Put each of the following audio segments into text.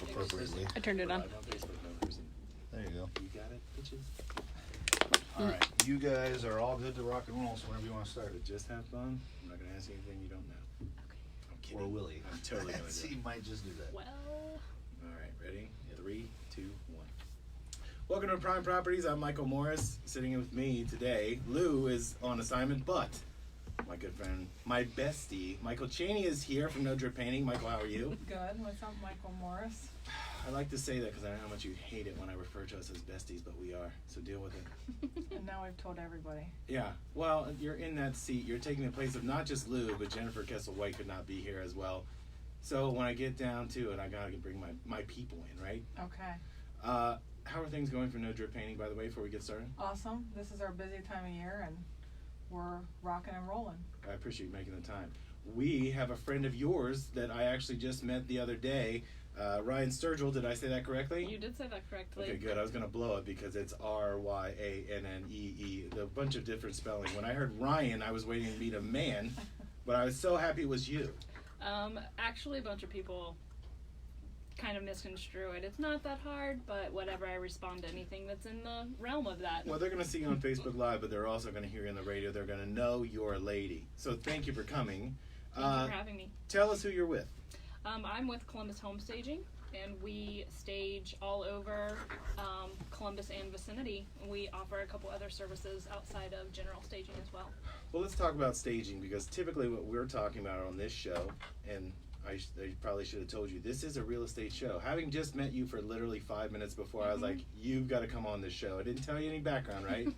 up appropriately. I turned it on. There you go. You got it, bitches. Alright, you guys are all good to rock and roll, so whenever you want to start it. Just have fun. I'm not going to ask you anything you don't know. Okay. I'm kidding. Or will he? I'm totally going to do He it. might just do that. Well, Alright, ready? 3, 2, 1. Welcome to Prime Properties. I'm Michael Morris. Sitting in with me today, Lou is on assignment, but my good friend, my bestie, Michael Chaney is here from No Drip Painting. Michael, how are you? Good. What's up, Michael Morris? I like to say that because I know how much you hate it when I refer to us as besties, but we are, so deal with it. And now we've told everybody. Yeah, well, you're in that seat. You're taking the place of not just Lou, but Jennifer Kessel-White could not be here as well. So when I get down to it, I gotta bring my people in, right? Okay. How are things going for No Drip Painting, by the way, before we get started? Awesome. This is our busy time of year, and we're rocking and rolling. I appreciate you making the time. We have a friend of yours that I actually just met the other day, Ryann Sturgill. Did I say that correctly? you did say that correctly. Okay, good. I was going to blow it because it's Ryannee, a bunch of different spelling. When I heard Ryan, I was waiting to meet a man, but I was so happy it was you. Actually, a bunch of people kind of misconstrue it. It's not that hard, but whatever, I respond to anything that's in the realm of that. Well, they're going to see you on Facebook Live, but they're also going to hear you on the radio. They're going to know you're a lady. So thank you for coming. Thank you for having me. Tell us who you're with. I'm with Columbus Home Staging, and we stage all over Columbus and vicinity. We offer a couple other services outside of general staging as well. Well, let's talk about staging, because typically what we're talking about on this show, and I probably should have told you, this is a real estate show. Having just met you for literally 5 minutes before, I was like, you've got to come on this show. I didn't tell you any background, right?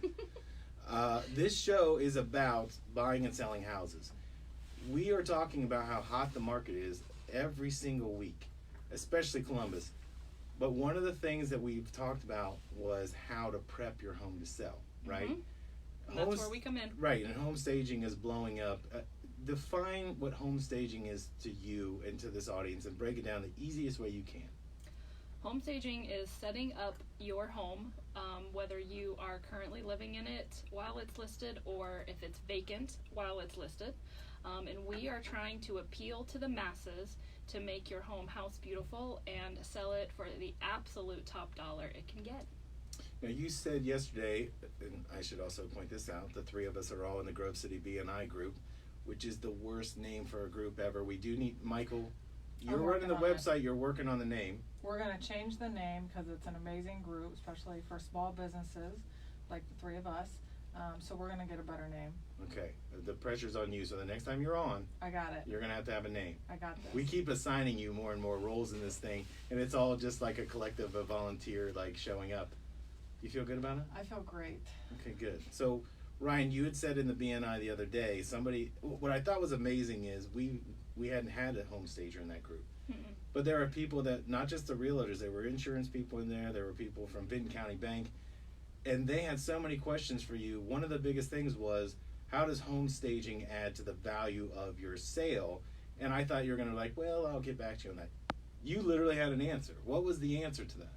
This show is about buying and selling houses. We are talking about how hot the market is every single week, especially Columbus. But one of the things that we've talked about was how to prep your home to sell, right? That's where we come in. Right, and home staging is blowing up. Define what home staging is to you and to this audience, and break it down the easiest way you can. Home staging is setting up your home, whether you are currently living in it while it's listed or if it's vacant while it's listed. And we are trying to appeal to the masses to make your home house beautiful and sell it for the absolute top dollar it can get. Now, you said yesterday, and I should also point this out, the three of us are all in the Grove City B&I group, which is the worst name for a group ever. We do need, Michael, you're running the website, you're working on the name. We're going to change the name because it's an amazing group, especially for small businesses like the three of us. So we're going to get a better name. Okay, the pressure's on you, so the next time you're on, I got it. you're going to have a name. I got this. We keep assigning you more and more roles in this thing, and it's all just like a collective of volunteer, like, showing up. You feel good about it? I feel great. Okay, good. So, Ryan, you had said in the BNI the other day, what I thought was amazing is we hadn't had a home stager in that group. Mm-mm. But there are people that, not just the realtors, there were insurance people in there were people from Benton County Bank, and they had so many questions for you. One of the biggest things was, how does home staging add to the value of your sale? And I thought you were going to well, I'll get back to you on that. You literally had an answer. What was the answer to that?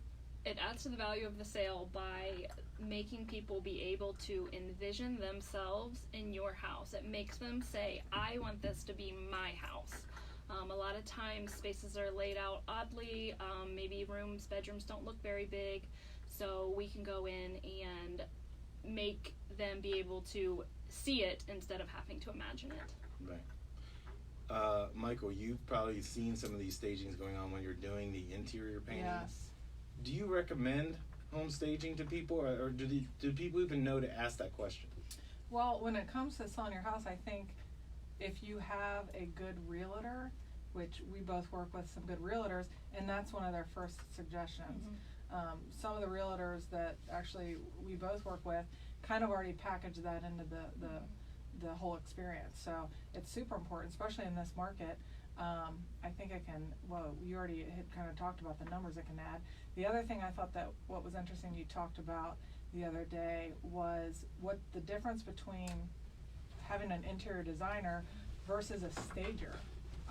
It adds to the value of the sale by making people be able to envision themselves in your house. It makes them say, I want this to be my house. A lot of times spaces are laid out oddly. Maybe bedrooms don't look very big. So we can go in and make them be able to see it instead of having to imagine it. Right. Michael, you've probably seen some of these stagings going on when you're doing the interior painting. Yes. Do you recommend home staging to people, or do people even know to ask that question? Well, when it comes to selling your house, I think if you have a good realtor, which we both work with some good realtors, and that's one of their first suggestions. Some of the realtors that actually we both work with kind of already package that into the whole experience. So it's super important, especially in this market. I think you already had kind of talked about the numbers it can add. The other thing I thought that what was interesting you talked about the other day was what the difference between having an interior designer versus a stager.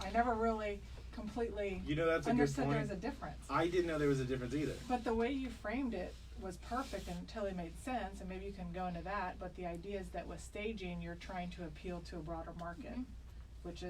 I never really completely that's a understood good there point. was a difference. I didn't know there was a difference either. But the way you framed it was perfect until it made sense, and maybe you can go into that. But the idea is that with staging, you're trying to appeal to a broader market, which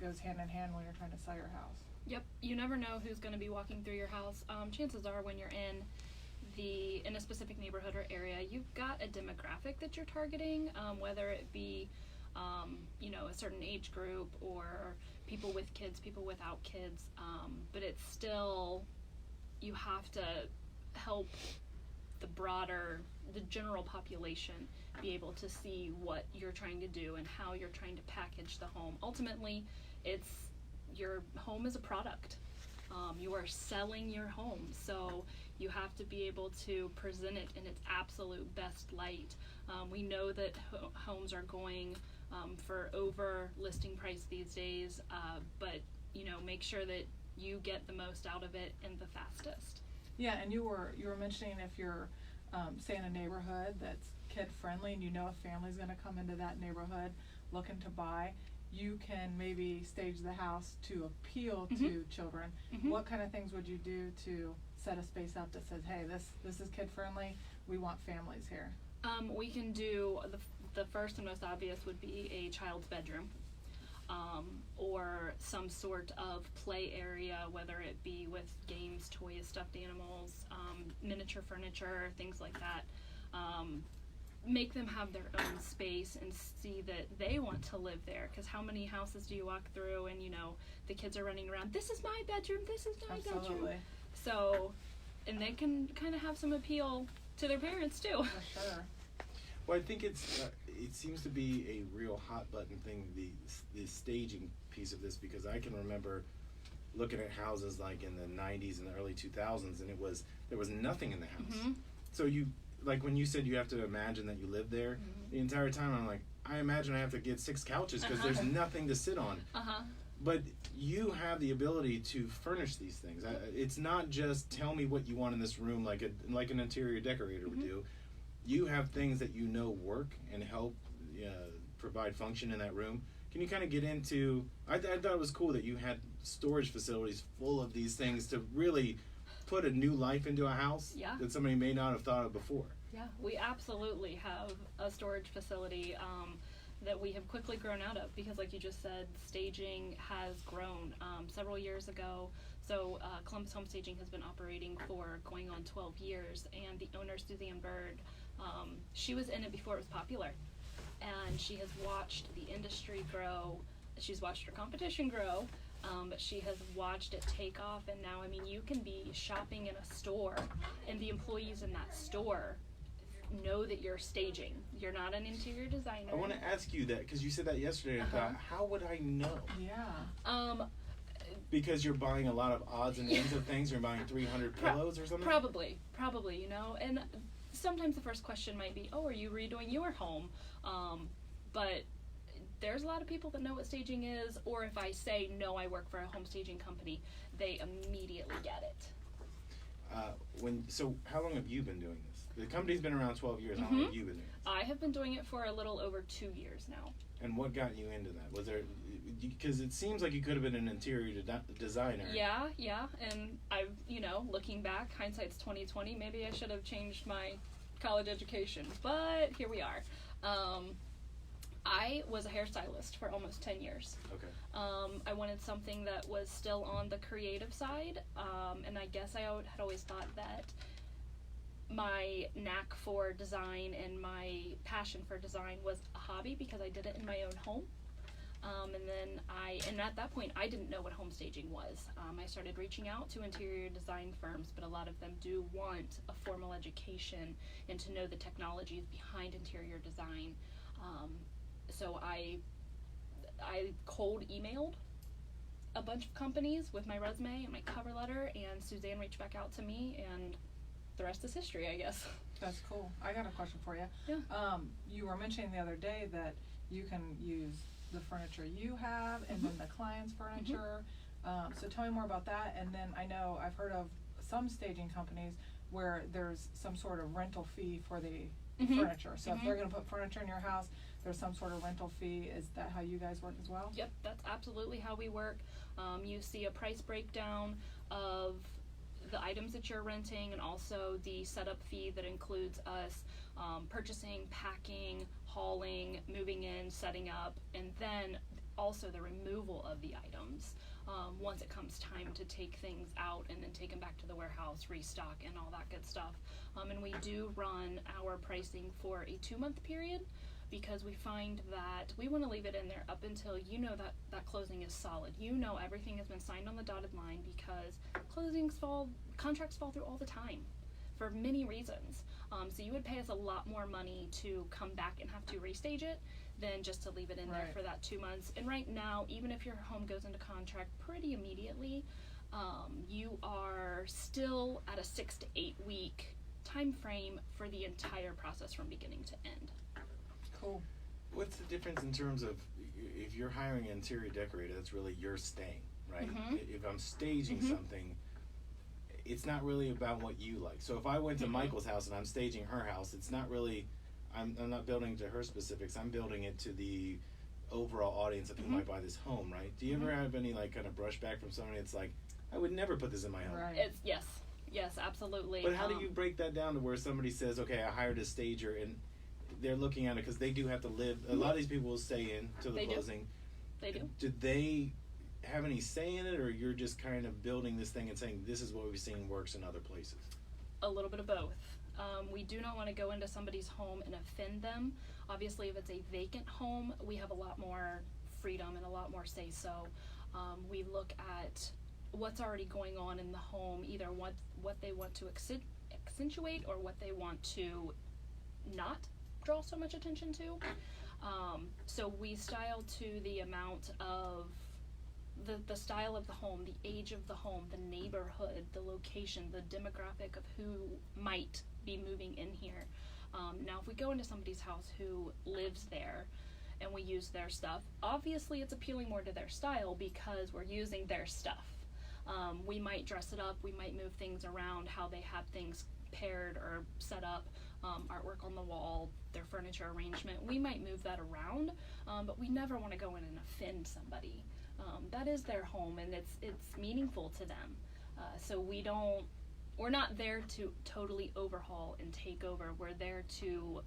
goes hand in hand when you're trying to sell your house. Yep, you never know who's going to be walking through your house. Chances are when you're in a specific neighborhood or area, you've got a demographic that you're targeting, whether it be a certain age group or people with kids, people without kids, but it's still, you have to help the general population be able to see what you're trying to do and how you're trying to package the home. Ultimately, your home is a product. You are selling your home, so you have to be able to present it in its absolute best light. We know that homes are going for over listing price these days, but make sure that you get the most out of it and the fastest. Yeah, and you were mentioning if you're say in a neighborhood that's kid friendly and a family's going to come into that neighborhood looking to buy, you can maybe stage the house to appeal to children. What kind of things would you do to set a space up that says, hey, this is kid friendly, we want families here? We can do, the first and most obvious would be a child's bedroom, or some sort of play area, whether it be with games, toys, stuffed animals, miniature furniture, things like that. Make them have their own space and see that they want to live there, because how many houses do you walk through and the kids are running around, this is my bedroom, this is my bedroom. So, and they can kind of have some appeal to their parents too. For sure. Well, I think it seems to be a real hot button thing, the staging piece of this, because I can remember looking at houses like in the 90s and the early 2000s, and there was nothing in the house. So like when you said you have to imagine that you live there, the entire time I'm like, I imagine I have to get 6 couches because there's nothing to sit on. But you have the ability to furnish these things. It's not just tell me what you want in this room like an interior decorator would do. You have things that work and help provide function in that room. Can you kind of get into, I thought it was cool that you had storage facilities full of these things to really put a new life into a house that somebody may not have thought of before. Yeah, we absolutely have a storage facility that we have quickly grown out of, because like you just said, staging has grown several years ago. So Columbus Home Staging has been operating for going on 12 years, and the owner, Suzanne Bird, she was in it before it was popular, and she has watched the industry grow. She's watched her competition grow, but she has watched it take off, and now, you can be shopping in a store, and the employees in that store know that you're staging. You're not an interior designer. I want to ask you that, because you said that yesterday, and I thought, how would I know? Yeah. Because you're buying a lot of odds and ends of things. You're buying 300 pillows or something? Probably, and sometimes the first question might be, oh, are you redoing your home? But there's a lot of people that know what staging is, or if I say, no, I work for a home staging company, they immediately get it. So how long have you been doing this? The company's been around 12 years. How long have you been doing this? I have been doing it for a little over 2 years now. And what got you into that? Was there, because it seems like you could have been an interior designer. Yeah, and I've, looking back, hindsight's 20/20, maybe I should have changed my college education, but here we are. I was a hairstylist for almost 10 years. Okay. I wanted something that was still on the creative side, and I guess I had always thought that my knack for design and my passion for design was a hobby because I did it in my own home. And at that point, I didn't know what home staging was. I started reaching out to interior design firms, but a lot of them do want a formal education and to know the technologies behind interior design. So I cold emailed a bunch of companies with my resume and my cover letter, and Suzanne reached back out to me, and the rest is history, I guess. That's cool. I got a question for you. Yeah. You were mentioning the other day that you can use the furniture you have and then the client's furniture. So tell me more about that. And then I know I've heard of some staging companies where there's some sort of rental fee for the furniture. So if they're going to put furniture in your house, there's some sort of rental fee. Is that how you guys work as well? Yep, that's absolutely how we work. You see a price breakdown of the items that you're renting, and also the setup fee that includes us purchasing, packing, hauling, moving in, setting up, and then also the removal of the items. once it comes time to take things out and then take them back to the warehouse, restock, and all that good stuff. And we do run our pricing for a 2-month period, because we find that we want to leave it in there up until you know that closing is solid. You know everything has been signed on the dotted line, because contracts fall through all the time for many reasons. So you would pay us a lot more money to come back and have to restage it than just to leave it in there for that 2 months. And right now, even if your home goes into contract pretty immediately, you are still at a 6 to 8 week time frame for the entire process from beginning to end. Cool. What's the difference in terms of if you're hiring an interior decorator, that's really you're staying, right? If I'm staging something, it's not really about what you like. So if I went to Michael's house and I'm staging her house, it's not really, I'm not building to her specifics, I'm building it to the overall audience of who might buy this home, right? Do you ever have any like kind of brushback from somebody that's like, I would never put this in my home? Right. It's yes, absolutely. But how do you break that down to where somebody says, okay, I hired a stager, and they're looking at it because they do have to live. A lot of these people will stay in to the closing. They do. Did they have any say in it, or you're just kind of building this thing and saying this is what we've seen works in other places? A little bit of both. We do not want to go into somebody's home and offend them. Obviously, if it's a vacant home, we have a lot more freedom and a lot more say so. We look at what's already going on in the home, either what they want to accentuate or what they want to not draw so much attention to. So we style to the amount of the style of the home, the age of the home, the neighborhood, the location, the demographic of who might be moving in here. Now, if we go into somebody's house who lives there and we use their stuff, obviously it's appealing more to their style because we're using their stuff. We might dress it up, we might move things around, how they have things paired or set up, artwork on the wall, their furniture arrangement. We might move that around, but we never want to go in and offend somebody. That is their home, and it's meaningful to them. So we're not there to totally overhaul and take over. We're there to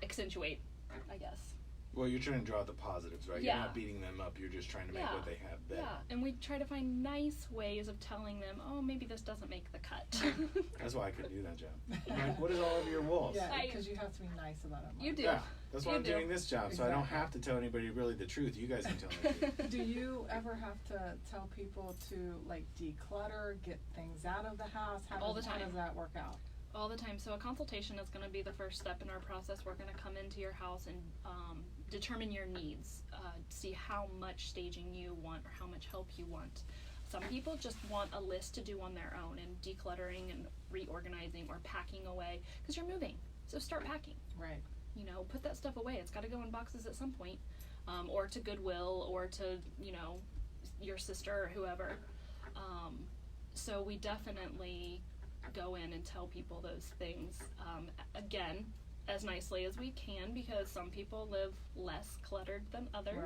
accentuate, I guess. Well, you're trying to draw out the positives, right? Yeah. You're not beating them up. You're just trying to make what they have better. Yeah, and we try to find nice ways of telling them, oh, maybe this doesn't make the cut. That's why I couldn't do that job. Like, what is all over your walls? Yeah, because you have to be nice about it. You do. Yeah, that's why You I'm do. doing this job, so I don't have to tell anybody really the truth. You guys can tell me the truth. Do you ever have to tell people to like declutter, get things out of the house? All the time. How does that work out? All the time. So a consultation is going to be the first step in our process. We're going to come into your house and determine your needs, see how much staging you want or how much help you want. Some people just want a list to do on their own, and decluttering and reorganizing or packing away, because you're moving. So start packing. Right. You know, put that stuff away. It's got to go in boxes at some point, or to Goodwill, or to, you know, your sister or whoever. So we definitely go in and tell people those things, again, as nicely as we can, because some people live less cluttered than others.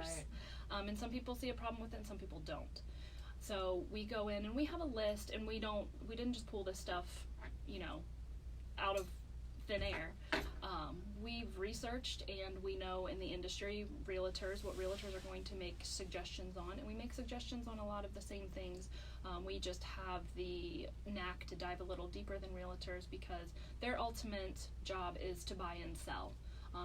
Right. And some people see a problem with it and some people don't. So we go in and we have a list, and we didn't just pull this stuff, you know, out of thin air. We've researched, and we know in the industry, what realtors are going to make suggestions on, and we make suggestions on a lot of the same things. We just have the knack to dive a little deeper than realtors, because their ultimate job is to buy and sell.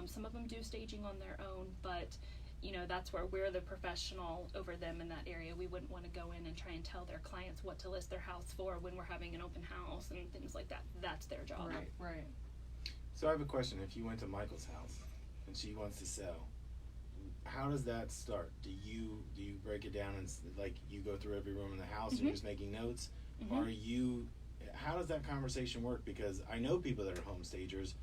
Some of them do staging on their own, but you know, that's where we're the professional over them in that area. We wouldn't want to go in and try and tell their clients what to list their house for when we're having an open house and things like that. That's their job. Right. So I have a question. If you went to Michael's house and she wants to sell, how does that start? Do you break it down and like you go through every room in the house and you're just making notes? Or how does that conversation work? Because I know people that are home stagers,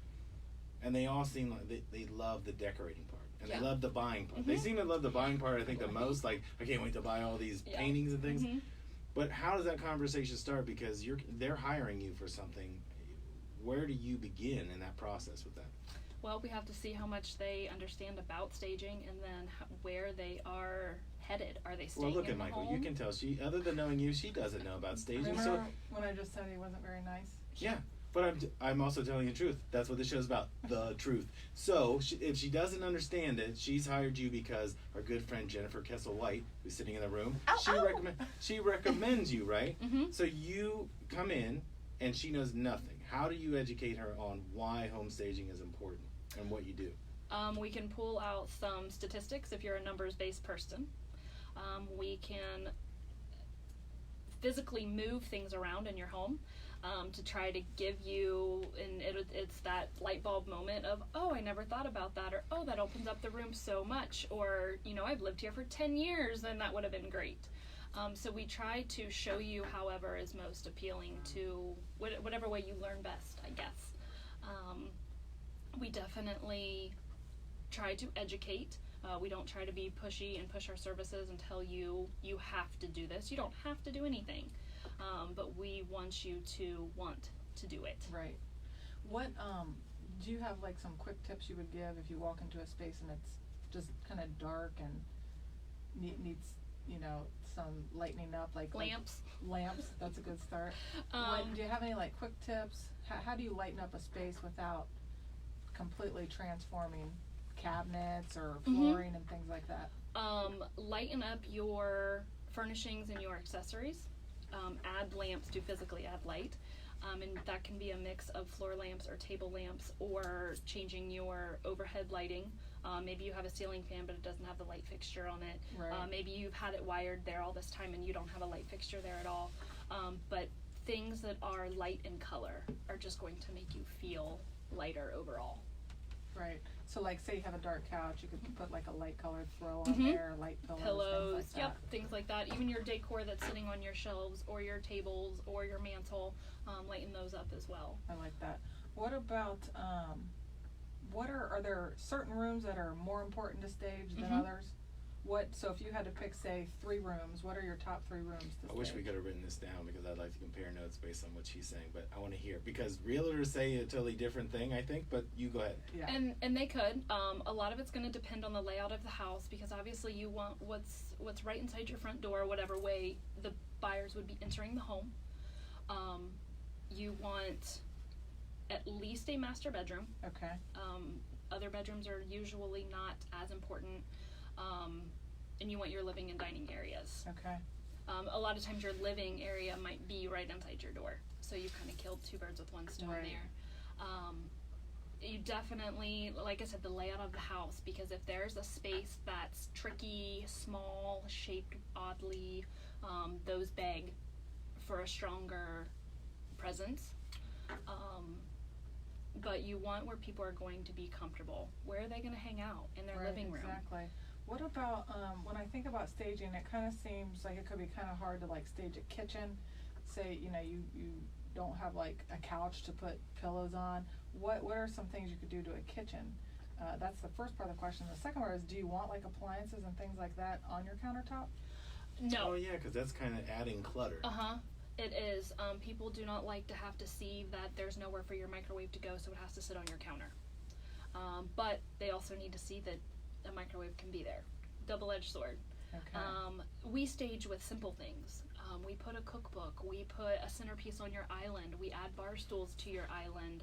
and they all seem like they love the decorating part. And they love the buying part. They seem to love the buying part, I think, the most. Like, I can't wait to buy all these paintings and things. But how does that conversation start? Because they're hiring you for something. Where do you begin in that process with that? Well, we have to see how much they understand about staging, and then where they are headed. Are they staying Well, look in at the Michael. home? You can tell other than knowing you, she doesn't know about staging. Remember So when I just said he wasn't very nice? yeah. But I'm also telling you the truth. That's what the show's about, the truth. So if she doesn't understand it, she's hired you because our good friend Jennifer Kessel-White, who's sitting in the room, she recommends you, right? Mm-hmm. So you come in and she knows nothing. How do you educate her on why home staging is important and what you do? We can pull out some statistics if you're a numbers-based person. We can physically move things around in your home to try to give you, and it's that light bulb moment of, oh, I never thought about that, or oh, that opens up the room so much, or, you know, I've lived here for 10 years and that would have been great. So we try to show you however is most appealing to whatever way you learn best, I guess. We definitely try to educate. We don't try to be pushy and push our services and tell you have to do this. You don't have to do anything, but we want you to want to do it. Right. What do you have like some quick tips you would give if you walk into a space and it's just kind of dark and needs, you know, some lightening up, like Lamps. Lamps. That's a good start. Do you have any like quick tips? How do you lighten up a space without completely transforming cabinets or flooring and things like that? Lighten up your furnishings and your accessories. Add lamps to physically add light. And that can be a mix of floor lamps or table lamps, or changing your overhead lighting. Maybe you have a ceiling fan but it doesn't have the light fixture on it. Right. Maybe you've had it wired there all this time and you don't have a light fixture there at all. But things that are light in color are just going to make you feel lighter overall. Right. So like say you have a dark couch, you could put like a light colored throw on there, light pillows, things like yep, that. things like that. Even your decor that's sitting on your shelves or your tables or your mantle, lighten those up as well. I like that. What about are there certain rooms that are more important to stage than others? So if you had to pick, say, 3 rooms, what are your top 3 rooms to stage? I wish we could have written this down because I'd like to compare notes based on what she's saying, but I want to hear, because realtors say a totally different thing, I think, but you go ahead. Yeah. And they could. A lot of it's going to depend on the layout of the house, because obviously you want what's right inside your front door, whatever way the buyers would be entering the home. You want at least a master bedroom. Okay. Other bedrooms are usually not as important. And you want your living and dining areas. Okay. A lot of times your living area might be right inside your door, so you've kind of killed 2 birds with 1 stone there. You definitely, like I said, the layout of the house, because if there's a space that's tricky, small, shaped oddly, those beg for a stronger presence. But you want where people are going to be comfortable. Where are they going to hang out? In their living room. Exactly. What about, when I think about staging, it kind of seems like it could be kind of hard to like stage a kitchen. Say, you know, you don't have like a couch to put pillows on. What are some things you could do to a kitchen? That's the first part of the question. The second part is, do you want like appliances and things like that on your countertop? No. Oh yeah, because that's kind of adding clutter. It is. People do not like to have to see that there's nowhere for your microwave to go, so it has to sit on your counter. But they also need to see that a microwave can be there. Double-edged sword. Okay. We stage with simple things. We put a cookbook. We put a centerpiece on your island. We add bar stools to your island.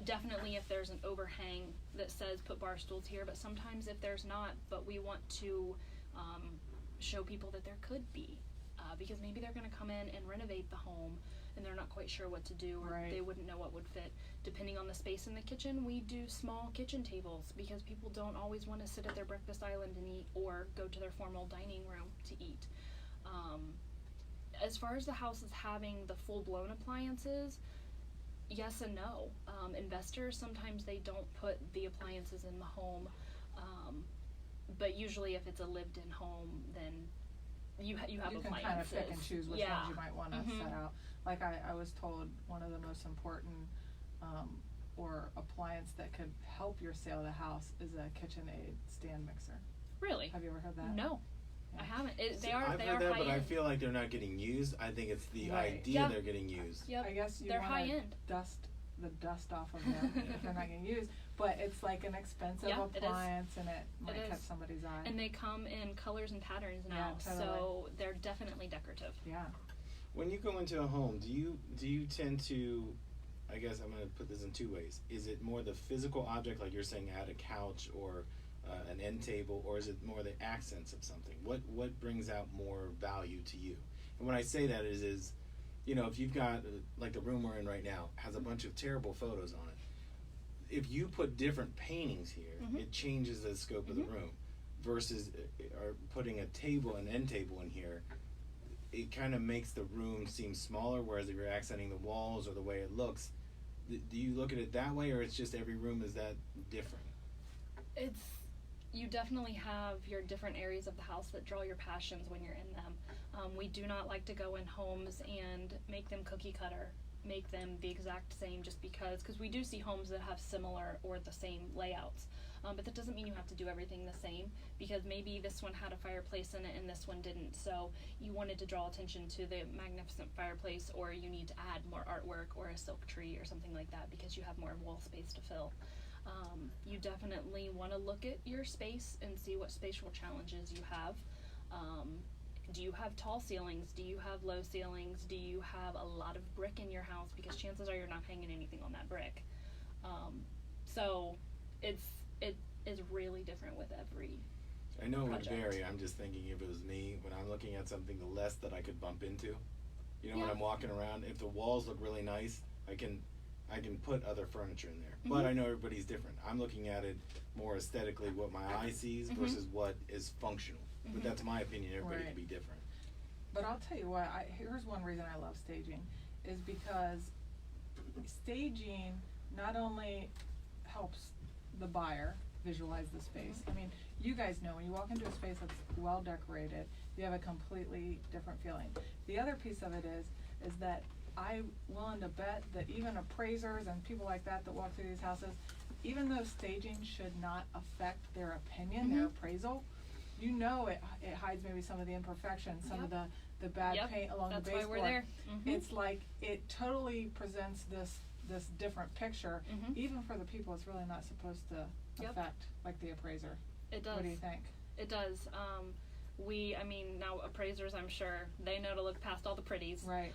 Definitely if there's an overhang that says put bar stools here, but sometimes if there's not, but we want to show people that there could be. Because maybe they're going to come in and renovate the home and they're not quite sure what to do, or they wouldn't know what would fit. Depending on the space in the kitchen, we do small kitchen tables, because people don't always want to sit at their breakfast island and eat, or go to their formal dining room to eat. As far as the house is having the full-blown appliances, yes and no. Investors, sometimes they don't put the appliances in the home, but usually if it's a lived-in home, then you have you appliances. can kind of pick and choose which ones you might want to set out. Like I was told one of the most important or appliance that could help your sale of the house is a KitchenAid stand mixer. Really? Have you ever heard that? No. Yeah. I haven't. I've heard that, but I feel like they're not getting used. I think it's the idea they're getting used. Yep. I guess they're high want end. to dust the dust off of them if they're not getting used. But it's like an expensive appliance, and it might catch somebody's eye. And they come in colors and patterns now, totally. so they're definitely decorative. Yeah. When you go into a home, do you tend to, I guess I'm going to put this in two ways. Is it more the physical object, like you're saying, add a couch or an end table, or is it more the accents of something? What brings out more value to you? And when I say that is you know, if you've got, like the room we're in right now, has a bunch of terrible photos on it. If you put different paintings here, it changes the scope of the room. Versus or putting an end table in here, it kind of makes the room seem smaller, whereas if you're accenting the walls or the way it looks, do you look at it that way, or it's just every room is that different? You definitely have your different areas of the house that draw your passions when you're in them. We do not like to go in homes and make them cookie cutter, make them the exact same just because we do see homes that have similar or the same layouts. But that doesn't mean you have to do everything the same, because maybe this one had a fireplace in it and this one didn't. So you wanted to draw attention to the magnificent fireplace, or you need to add more artwork or a silk tree or something like that because you have more wall space to fill. You definitely want to look at your space and see what spatial challenges you have. Do you have tall ceilings? Do you have low ceilings? Do you have a lot of brick in your house? Because chances are you're not hanging anything on that brick. So it is really different with every I know it would project. vary. I'm just thinking if it was me, when I'm looking at something, the less that I could bump into. You know, when Yeah. I'm walking around, if the walls look really nice, I can put other furniture in there. But I know everybody's different. I'm looking at it more aesthetically, what my eye sees versus what is functional. But that's my opinion. Everybody can be different. But I'll tell you what, here's one reason I love staging, is because staging not only helps the buyer visualize the space. I mean, you guys know when you walk into a space that's well decorated, you have a completely different feeling. The other piece of it is that I'm willing to bet that even appraisers and people like that walk through these houses, even though staging should not affect their opinion, their appraisal, you know it hides maybe some of the imperfections, some of the bad paint along the baseboard. That's why we're there. It's like it totally presents this different picture, even for the people it's really not supposed to affect, like the appraiser. It does. What do you think? It does. Now appraisers, I'm sure, they know to look past all the pretties. Right.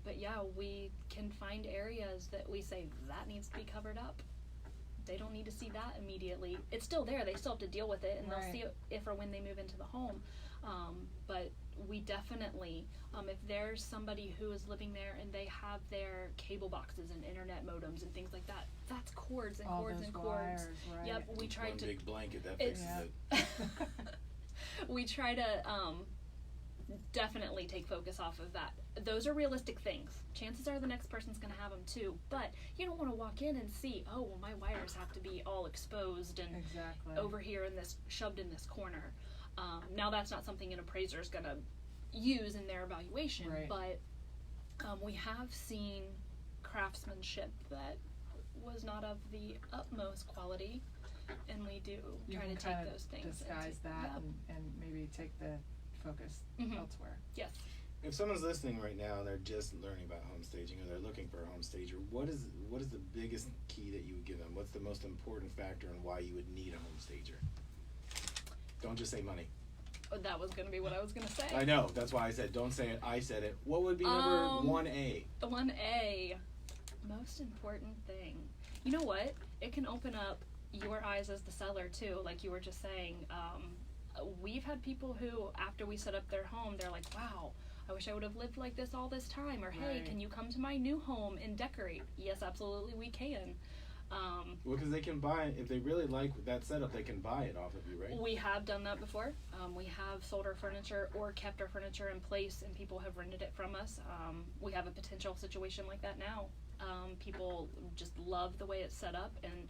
But yeah, we can find areas that we say, that needs to be covered up. They don't need to see that immediately. It's still there. They still have to deal with it, and they'll see it if or when they move into the home. But we definitely, if there's somebody who is living there and they have their cable boxes and internet modems and things like that, that's cords and all cords those and cords. wires, right. Yep, we tried One to. big blanket that fixes it. We try to definitely take focus off of that. Those are realistic things. Chances are the next person's going to have them too, but you don't want to walk in and see, oh, well, my wires have to be all exposed and over here in this, shoved in this corner. Now that's not something an appraiser is going to use in their evaluation, but we have seen craftsmanship that was not of the utmost quality, and we do try to take those things disguise that and maybe take the focus elsewhere. Yes. If someone's listening right now and they're just learning about home staging, or they're looking for a home stager, what is the biggest key that you would give them? What's the most important factor in why you would need a home stager? Don't just say money. Oh, that was going to be what I was going to say. I know. That's why I said don't say it. I said it. What would be number 1A? 1A. Most important thing. You know what? It can open up your eyes as the seller too, like you were just saying. We've had people who, after we set up their home, they're like, wow, I wish I would have lived like this all this time. Or, hey, can you come to my new home and decorate? Yes, absolutely, we can. Well, because they can buy it. If they really like that setup, they can buy it off of you, right? We have done that before. We have sold our furniture or kept our furniture in place, and people have rented it from us. We have a potential situation like that now. People just love the way it's set up, and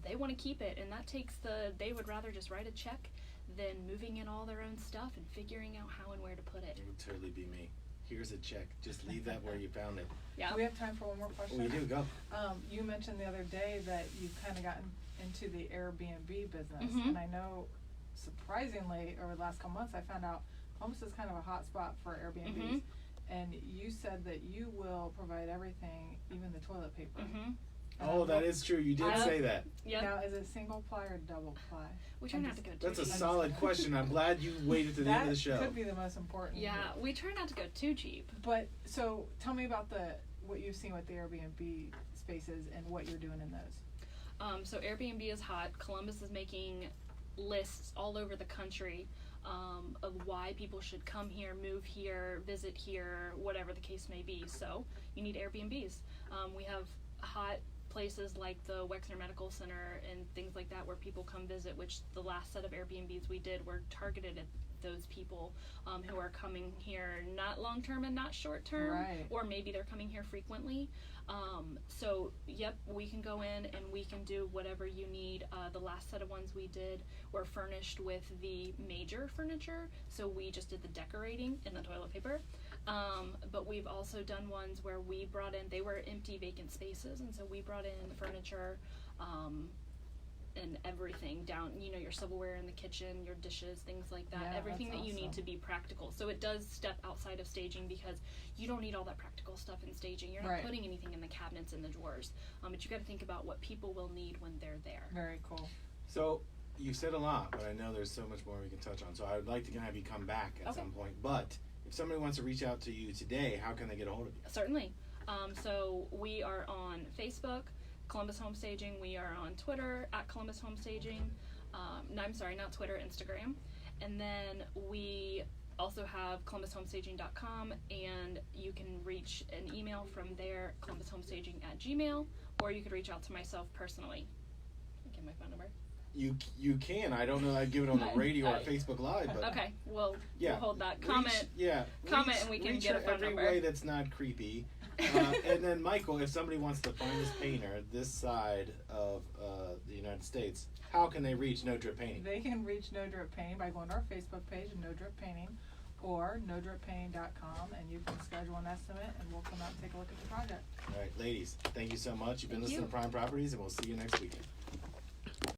they want to keep it. And that takes they would rather just write a check than moving in all their own stuff and figuring out how and where to put it. It would totally be me. Here's a check. Just leave that where you found it. Yeah. Do we have time for one more question? We do. Go. You mentioned the other day that you've kind of gotten into the Airbnb business, and I know, surprisingly, over the last couple months, I found out Homes is kind of a hot spot for Airbnbs. And you said that you will provide everything, even the toilet paper. Oh, that is true. You did I- say that. Yep. Now, is it single ply or double ply? We try not to go too That's a cheap. solid question. I'm glad you waited to the end of the show. That could be the most important. Yeah, we try not to go too cheap. But so tell me about what you've seen with the Airbnb spaces and what you're doing in those. So Airbnb is hot. Columbus is making lists all over the country of why people should come here, move here, visit here, whatever the case may be. So you need Airbnbs. We have hot places like the Wexner Medical Center and things like that where people come visit, which the last set of Airbnbs we did were targeted at those people who are coming here not long term and not short term, Right. or maybe they're coming here frequently. So yep, we can go in and we can do whatever you need. The last set of ones we did were furnished with the major furniture, so we just did the decorating and the toilet paper. But we've also done ones where we brought in, they were empty vacant spaces, and so we brought in furniture and everything down, your silverware in the kitchen, your dishes, things like that, Yeah, everything that's that you need awesome. to be practical. So it does step outside of staging because you don't need all that practical stuff in staging. You're not Right. putting anything in the cabinets and the drawers. But you got to think about what people will need when they're there. Very cool. So you said a lot, but I know there's so much more we can touch on. So I would like to have you come back at Okay. some point. But if somebody wants to reach out to you today, how can they get a hold of you? Certainly. So we are on Facebook, Columbus Home Staging. We are on Twitter at Columbus Home Staging. No, I'm sorry, not Twitter, Instagram. And then we also have ColumbusHomestaging.com, and you can reach an email from there, ColumbusHomestaging@gmail, or you could reach out to myself personally. Give my phone number. You can. I don't know. I'd give it on the radio or Facebook Live, but Okay, well, yeah, we'll hold that. Comment. Comment, and we can reach get a her phone every number. way that's not creepy. And then Michael, if somebody wants to find this painter this side of the United States, how can they reach No Drip Painting? They can reach No Drip Painting by going to our Facebook page, No Drip Painting, or NoDripPainting.com, and you can schedule an estimate, and we'll come out and take a look at the project. All right, ladies, thank you so much. You've been Thank listening you. to Prime Properties, and we'll see you next weekend.